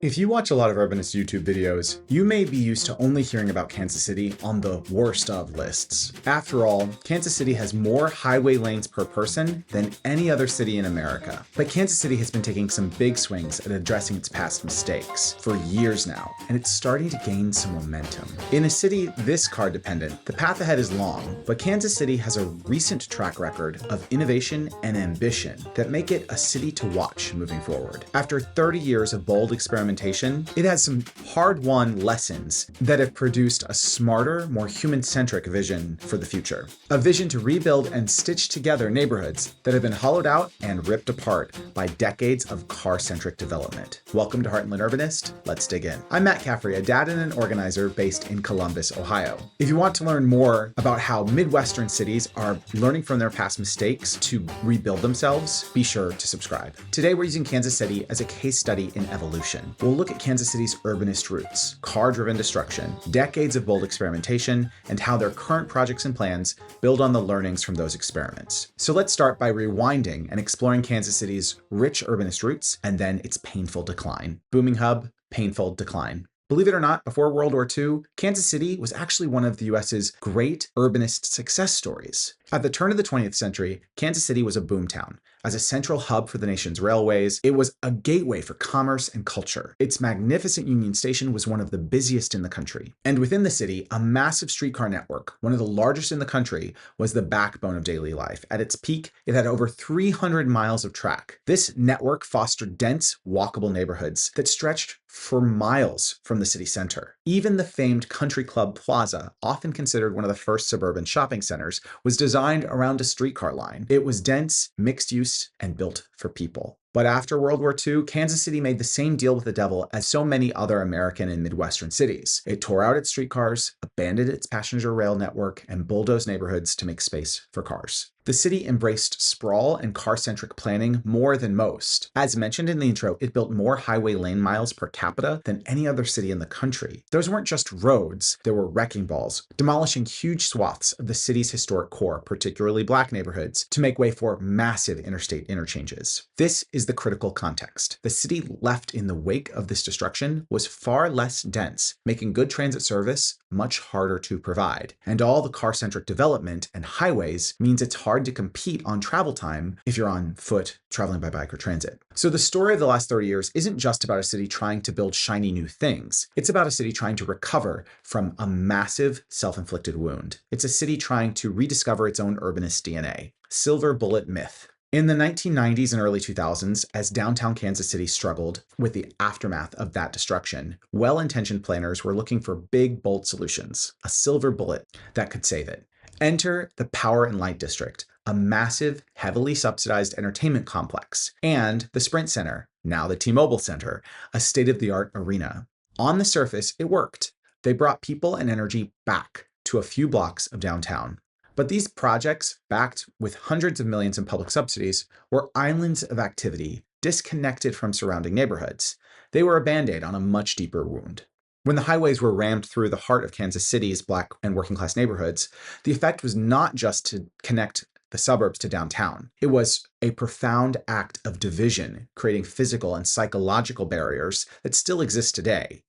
If you watch a lot of Urbanist YouTube videos, you may be used to only hearing about Kansas City on the worst of lists. After all, Kansas City has more highway lanes per person than any other city in America. But Kansas City has been taking some big swings at addressing its past mistakes for years now, and it's starting to gain some momentum. In a city this car dependent, the path ahead is long, but Kansas City has a recent track record of innovation and ambition that make it a city to watch moving forward. After 30 years of bold experimentation, it has some hard-won lessons that have produced a smarter, more human-centric vision for the future. A vision to rebuild and stitch together neighborhoods that have been hollowed out and ripped apart by decades of car-centric development. Welcome to Heartland Urbanist. Let's dig in. I'm Matt Caffrey, a dad and an organizer based in Columbus, Ohio. If you want to learn more about how Midwestern cities are learning from their past mistakes to rebuild themselves, be sure to subscribe. Today, we're using Kansas City as a case study in evolution. We'll look at Kansas City's urbanist roots, car-driven destruction, decades of bold experimentation, and how their current projects and plans build on the learnings from those experiments. So let's start by rewinding and exploring Kansas City's rich urbanist roots and then its painful decline. Booming hub, painful decline. Believe it or not, before World War II, Kansas City was actually one of the US's great urbanist success stories. At the turn of the 20th century, Kansas City was a boomtown. As a central hub for the nation's railways, it was a gateway for commerce and culture. Its magnificent Union Station was one of the busiest in the country. And within the city, a massive streetcar network, one of the largest in the country, was the backbone of daily life. At its peak, it had over 300 miles of track. This network fostered dense, walkable neighborhoods that stretched for miles from the city center. Even the famed Country Club Plaza, often considered one of the first suburban shopping centers, was designed around a streetcar line. It was dense, mixed use, and built for people. But after World War II, Kansas City made the same deal with the devil as so many other American and Midwestern cities. It tore out its streetcars, abandoned its passenger rail network, and bulldozed neighborhoods to make space for cars. The city embraced sprawl and car-centric planning more than most. As mentioned in the intro, it built more highway lane miles per capita than any other city in the country. Those weren't just roads, there were wrecking balls, demolishing huge swaths of the city's historic core, particularly black neighborhoods, to make way for massive interstate interchanges. This is the critical context. The city left in the wake of this destruction was far less dense, making good transit service much harder to provide. And all the car-centric development and highways means it's hard to compete on travel time if you're on foot, traveling by bike or transit. So the story of the last 30 years isn't just about a city trying to build shiny new things. It's about a city trying to recover from a massive self-inflicted wound. It's a city trying to rediscover its own urbanist DNA. Silver bullet myth. In the 1990s and early 2000s, as downtown Kansas City struggled with the aftermath of that destruction, well-intentioned planners were looking for big, bold solutions, a silver bullet that could save it. Enter the Power and Light District, a massive, heavily subsidized entertainment complex, and the Sprint Center, now the T-Mobile Center, a state-of-the-art arena. On the surface, it worked. They brought people and energy back to a few blocks of downtown. But these projects, backed with hundreds of millions in public subsidies, were islands of activity, disconnected from surrounding neighborhoods. They were a band-aid on a much deeper wound. When the highways were rammed through the heart of Kansas City's black and working class neighborhoods, the effect was not just to connect the suburbs to downtown. It was a profound act of division, creating physical and psychological barriers that still exist today.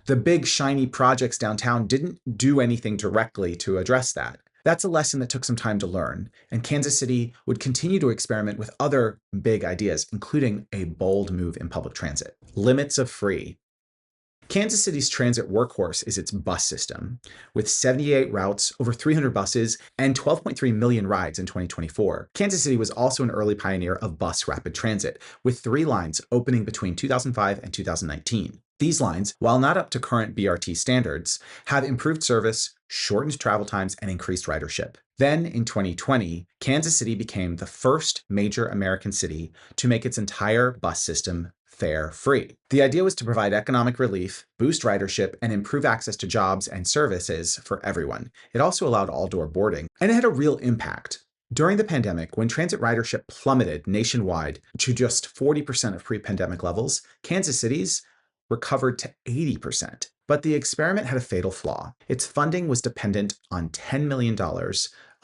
The big, shiny projects downtown didn't do anything directly to address that. That's a lesson that took some time to learn, and Kansas City would continue to experiment with other big ideas, including a bold move in public transit. Limits of free. Kansas City's transit workhorse is its bus system. With 78 routes, over 300 buses, and 12.3 million rides in 2024. Kansas City was also an early pioneer of bus rapid transit, with 3 lines opening between 2005 and 2019. These lines, while not up to current BRT standards, have improved service, shortened travel times, and increased ridership. Then, in 2020, Kansas City became the first major American city to make its entire bus system fare-free. The idea was to provide economic relief, boost ridership, and improve access to jobs and services for everyone. It also allowed all-door boarding, and it had a real impact. During the pandemic, when transit ridership plummeted nationwide to just 40% of pre-pandemic levels, Kansas City's recovered to 80%. But the experiment had a fatal flaw. Its funding was dependent on $10 million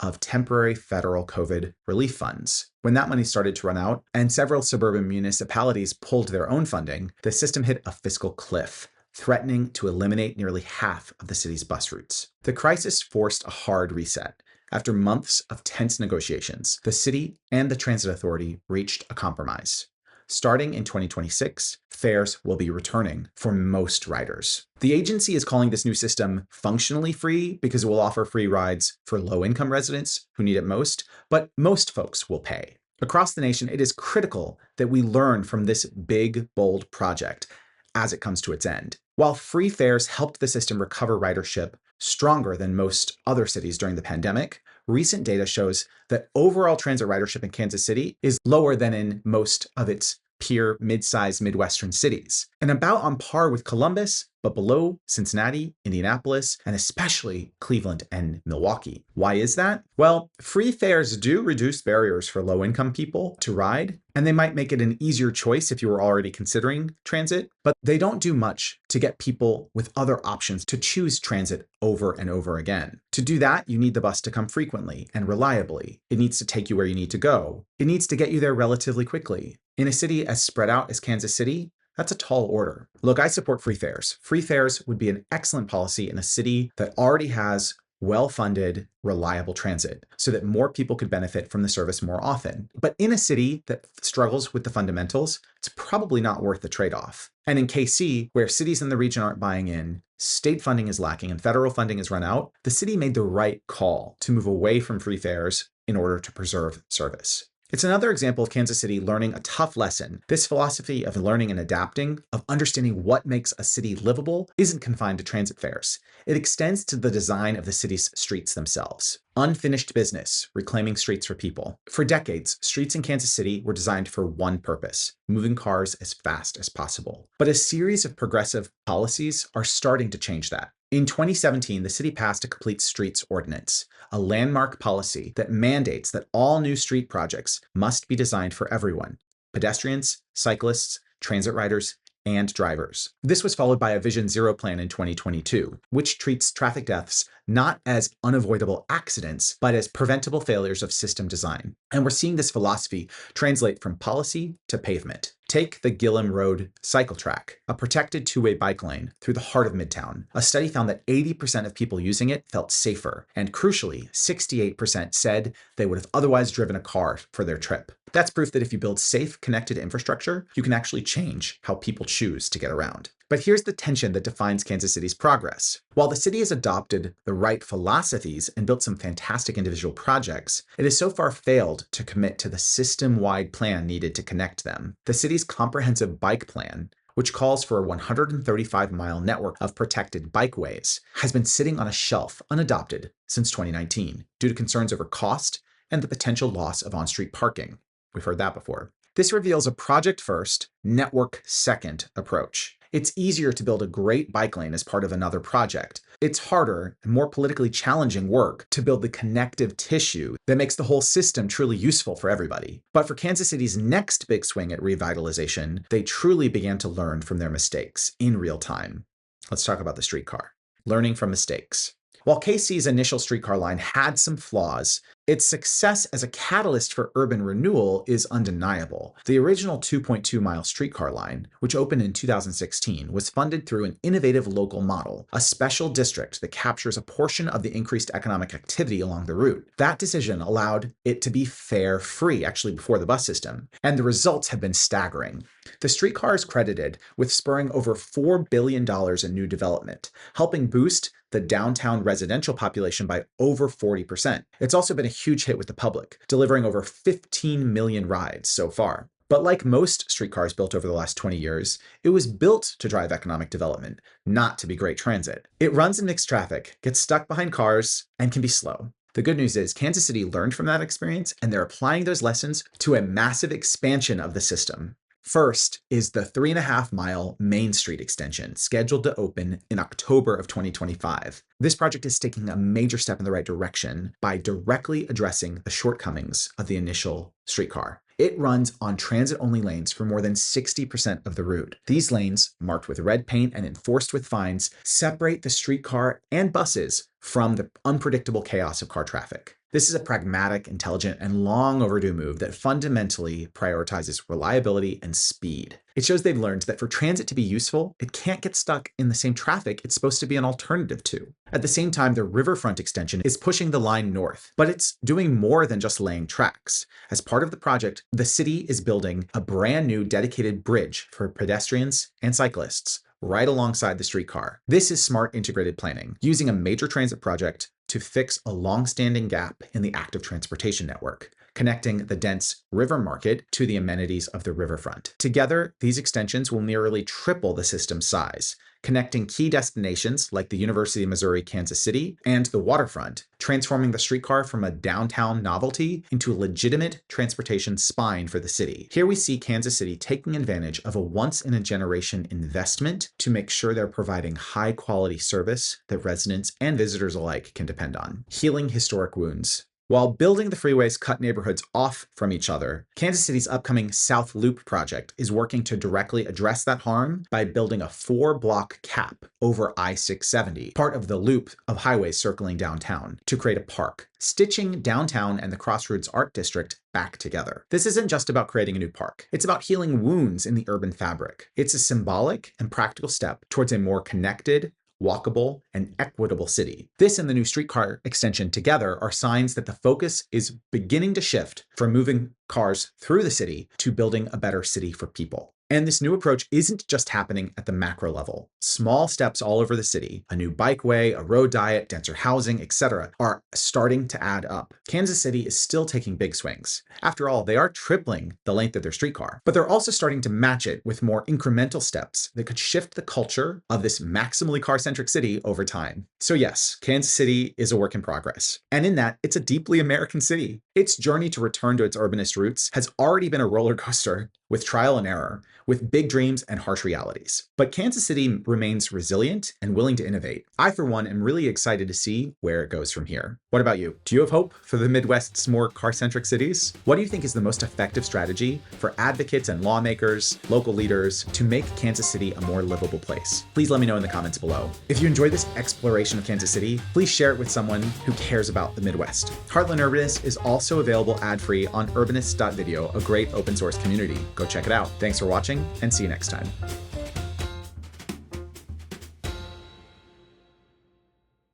of temporary federal COVID relief funds. When that money started to run out and several suburban municipalities pulled their own funding, the system hit a fiscal cliff, threatening to eliminate nearly half of the city's bus routes. The crisis forced a hard reset. After months of tense negotiations, the city and the transit authority reached a compromise. Starting in 2026, fares will be returning for most riders. The agency is calling this new system functionally free because it will offer free rides for low-income residents who need it most, but most folks will pay. Across the nation, it is critical that we learn from this big, bold project as it comes to its end. While free fares helped the system recover ridership stronger than most other cities during the pandemic, recent data shows that overall transit ridership in Kansas City is lower than in most of its peer mid-sized Midwestern cities, and about on par with Columbus, but below Cincinnati, Indianapolis, and especially Cleveland and Milwaukee. Why is that? Well, free fares do reduce barriers for low-income people to ride, and they might make it an easier choice if you were already considering transit, but they don't do much to get people with other options to choose transit over and over again. To do that, you need the bus to come frequently and reliably. It needs to take you where you need to go. It needs to get you there relatively quickly. In a city as spread out as Kansas City, that's a tall order. Look, I support free fares. Free fares would be an excellent policy in a city that already has well-funded, reliable transit so that more people could benefit from the service more often. But in a city that struggles with the fundamentals, it's probably not worth the trade-off. And in KC, where cities in the region aren't buying in, state funding is lacking and federal funding is run out, the city made the right call to move away from free fares in order to preserve service. It's another example of Kansas City learning a tough lesson. This philosophy of learning and adapting, of understanding what makes a city livable, isn't confined to transit fares. It extends to the design of the city's streets themselves. Unfinished business, reclaiming streets for people. For decades, streets in Kansas City were designed for one purpose: moving cars as fast as possible. But a series of progressive policies are starting to change that. In 2017, the city passed a Complete Streets Ordinance, a landmark policy that mandates that all new street projects must be designed for everyone: pedestrians, cyclists, transit riders, and drivers. This was followed by a Vision Zero plan in 2022, which treats traffic deaths not as unavoidable accidents, but as preventable failures of system design. And we're seeing this philosophy translate from policy to pavement. Take the Gillum Road cycle track, a protected two-way bike lane through the heart of Midtown. A study found that 80% of people using it felt safer, and crucially, 68% said they would have otherwise driven a car for their trip. That's proof that if you build safe, connected infrastructure, you can actually change how people choose to get around. But here's the tension that defines Kansas City's progress. While the city has adopted the right philosophies and built some fantastic individual projects, it has so far failed to commit to the system-wide plan needed to connect them. The city's comprehensive bike plan, which calls for a 135-mile network of protected bikeways, has been sitting on a shelf unadopted since 2019 due to concerns over cost and the potential loss of on-street parking. We've heard that before. This reveals a project-first, network-second approach. It's easier to build a great bike lane as part of another project. It's harder and more politically challenging work to build the connective tissue that makes the whole system truly useful for everybody. But for Kansas City's next big swing at revitalization, they truly began to learn from their mistakes in real time. Let's talk about the streetcar. Learning from mistakes. While KC's initial streetcar line had some flaws, its success as a catalyst for urban renewal is undeniable. The original 2.2-mile streetcar line, which opened in 2016, was funded through an innovative local model, a special district that captures a portion of the increased economic activity along the route. That decision allowed it to be fare-free, actually before the bus system, and the results have been staggering. The streetcar is credited with spurring over $4 billion in new development, helping boost the downtown residential population by over 40%. It's also been a huge hit with the public, delivering over 15 million rides so far. But like most streetcars built over the last 20 years, it was built to drive economic development, not to be great transit. It runs in mixed traffic, gets stuck behind cars, and can be slow. The good news is Kansas City learned from that experience, and they're applying those lessons to a massive expansion of the system. First is the 3.5-mile Main Street extension, scheduled to open in October of 2025. This project is taking a major step in the right direction by directly addressing the shortcomings of the initial streetcar. It runs on transit-only lanes for more than 60% of the route. These lanes, marked with red paint and enforced with fines, separate the streetcar and buses from the unpredictable chaos of car traffic. This is a pragmatic, intelligent, and long overdue move that fundamentally prioritizes reliability and speed. It shows they've learned that for transit to be useful, it can't get stuck in the same traffic it's supposed to be an alternative to. At the same time, the riverfront extension is pushing the line north, but it's doing more than just laying tracks. As part of the project, the city is building a brand new dedicated bridge for pedestrians and cyclists right alongside the streetcar. This is smart integrated planning, using a major transit project to fix a long-standing gap in the active transportation network, connecting the dense river market to the amenities of the riverfront. Together, these extensions will nearly triple the system's size, connecting key destinations like the University of Missouri, Kansas City, and the waterfront, transforming the streetcar from a downtown novelty into a legitimate transportation spine for the city. Here we see Kansas City taking advantage of a once-in-a-generation investment to make sure they're providing high-quality service that residents and visitors alike can depend on. Healing historic wounds. While building the freeways cut neighborhoods off from each other, Kansas City's upcoming South Loop project is working to directly address that harm by building a 4-block cap over I-670, part of the loop of highways circling downtown, to create a park, stitching downtown and the Crossroads Art District back together. This isn't just about creating a new park. It's about healing wounds in the urban fabric. It's a symbolic and practical step towards a more connected, walkable, and equitable city. This and the new streetcar extension together are signs that the focus is beginning to shift from moving cars through the city to building a better city for people. And this new approach isn't just happening at the macro level. Small steps all over the city, a new bikeway, a road diet, denser housing, etc., are starting to add up. Kansas City is still taking big swings. After all, they are tripling the length of their streetcar, but they're also starting to match it with more incremental steps that could shift the culture of this maximally car-centric city over time. So yes, Kansas City is a work in progress. And in that, it's a deeply American city. Its journey to return to its urbanist roots has already been a roller coaster with trial and error, with big dreams and harsh realities. But Kansas City remains resilient and willing to innovate. I, for one, am really excited to see where it goes from here. What about you? Do you have hope for the Midwest's more car-centric cities? What do you think is the most effective strategy for advocates and lawmakers, local leaders, to make Kansas City a more livable place? Please let me know in the comments below. If you enjoyed this exploration of Kansas City, please share it with someone who cares about the Midwest. Heartland Urbanist is also available ad-free on urbanist.video, a great open source community. Go check it out. Thanks for watching, and see you next time.